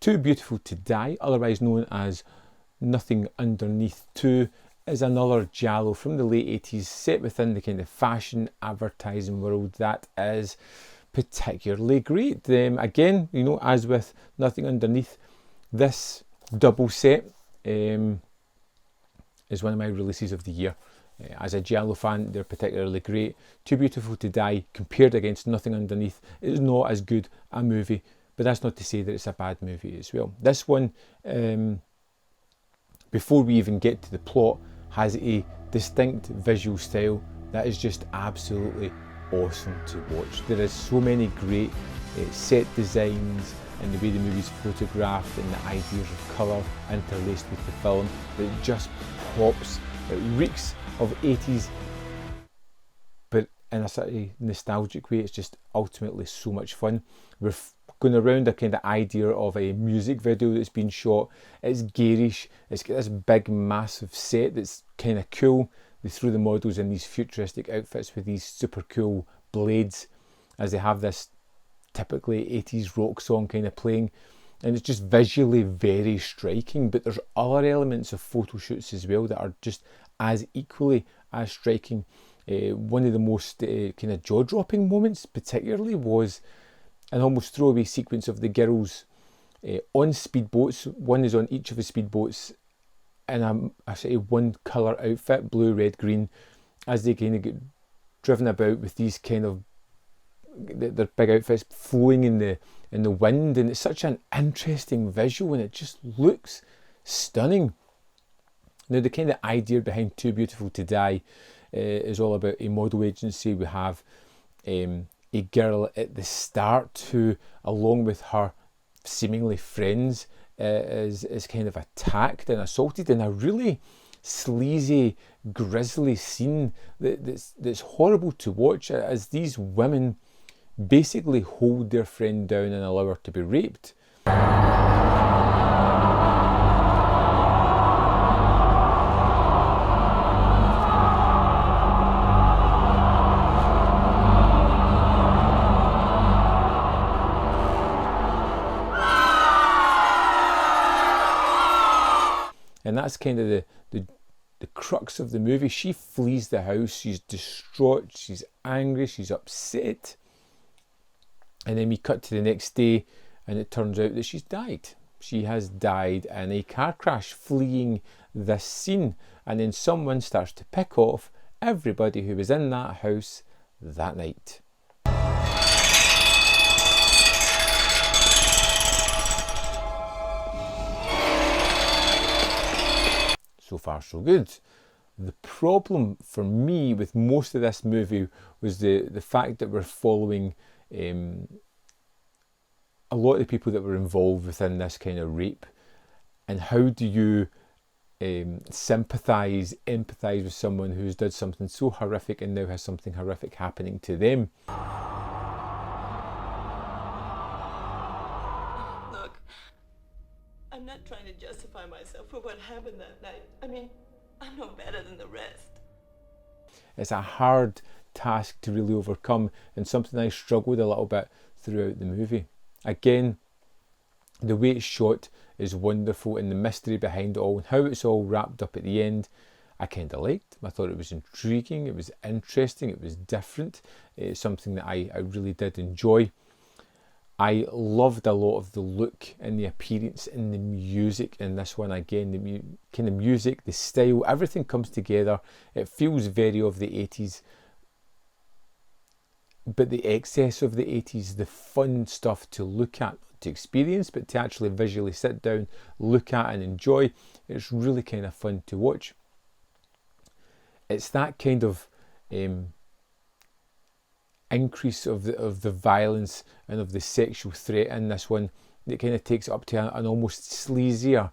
Too Beautiful to Die, otherwise known as Nothing Underneath 2, is another Giallo from the late 80s set within the kind of fashion advertising world that is particularly great. Again, you know, as with Nothing Underneath, this double set is one of my releases of the year. As a Giallo fan, they're particularly great. Too Beautiful to Die, compared against Nothing Underneath, is not as good a movie, but that's not to say that it's a bad movie as well. This one, before we even get to the plot, has a distinct visual style that is just absolutely awesome to watch. There is so many great set designs and the way the movie's photographed and the ideas of colour interlaced with the film that just pops. It reeks of 80s, but in a sort of nostalgic way. It's just ultimately so much fun. We're going around a kind of idea of a music video that's been shot. It's garish, it's got this big massive set that's kind of cool. They threw the models in these futuristic outfits with these super cool blades as they have this typically 80s rock song kind of playing, and it's just visually very striking. But there's other elements of photo shoots as well that are just as equally as striking. One of the most kind of jaw-dropping moments particularly was an almost throwaway sequence of the girls on speedboats. One is on each of the speedboats in a sort of one colour outfit, blue, red, green, as they kind of get driven about with these kind of their big outfits flowing in the wind, and it's such an interesting visual and it just looks stunning. Now, the kind of idea behind Too Beautiful to Die is all about a model agency. We have a girl at the start who, along with her seemingly friends, is kind of attacked and assaulted in a really sleazy, grisly scene that's horrible to watch, as these women basically hold their friend down and allow her to be raped. And that's kind of the crux of the movie. She flees the house, she's distraught, she's angry, she's upset. And then we cut to the next day and it turns out that she's died. She has died in a car crash fleeing this scene. And then someone starts to pick off everybody who was in that house that night. So far so good. The problem for me with most of this movie was the fact that we're following a lot of the people that were involved within this kind of rape, and how do you empathise with someone who's done something so horrific and now has something horrific happening to them. Look, I'm not trying to justify myself for what happened that night. I mean, I'm no better than the rest. It's a hard task to really overcome, and something I struggled a little bit throughout the movie. Again, the way it's shot is wonderful, and the mystery behind it all and how it's all wrapped up at the end, I kind of liked. I thought it was intriguing, it was interesting, it was different. It's something that I really did enjoy. I loved a lot of the look and the appearance and the music in this one. Again, the kind of music, the style, everything comes together. It feels very of the 80s, but the excess of the 80s, the fun stuff to look at, to experience, but to actually visually sit down, look at and enjoy, it's really kind of fun to watch. It's that kind of increase of the violence and of the sexual threat in this one that kind of takes it up to an almost sleazier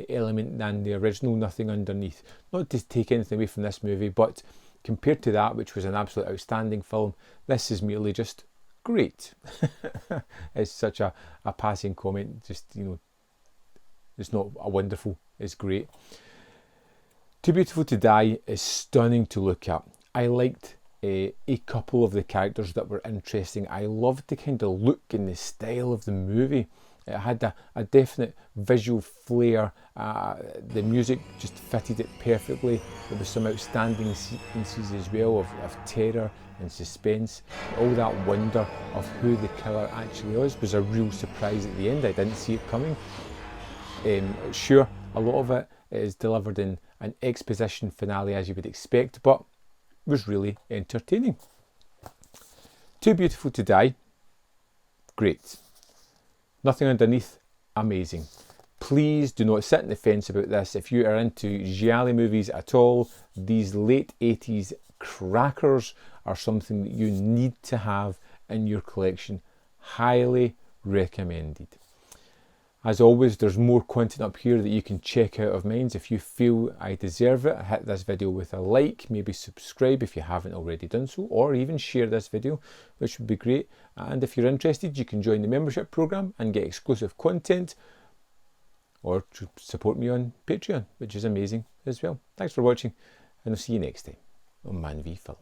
element than the original Nothing Underneath. Not to take anything away from this movie, but compared to that, which was an absolute outstanding film, this is merely just great. It's such a passing comment, just, you know, it's not a wonderful, it's great. Too Beautiful to Die is stunning to look at. I liked a couple of the characters that were interesting. I loved the kind of look and the style of the movie. It had a definite visual flair. The music just fitted it perfectly. There was some outstanding sequences as well of terror and suspense. All that wonder of who the killer actually was a real surprise at the end. I didn't see it coming. Sure, a lot of it is delivered in an exposition finale as you would expect, but was really entertaining. Too Beautiful to Die, great. Nothing underneath, amazing. Please do not sit on the fence about this. If you are into Giallo movies at all, these late 80s crackers are something that you need to have in your collection. Highly recommended. As always, there's more content up here that you can check out of mine. If you feel I deserve it, hit this video with a like, maybe subscribe if you haven't already done so, or even share this video, which would be great. And if you're interested, you can join the membership program and get exclusive content, or to support me on Patreon, which is amazing as well. Thanks for watching, and I'll see you next time on Man v Film.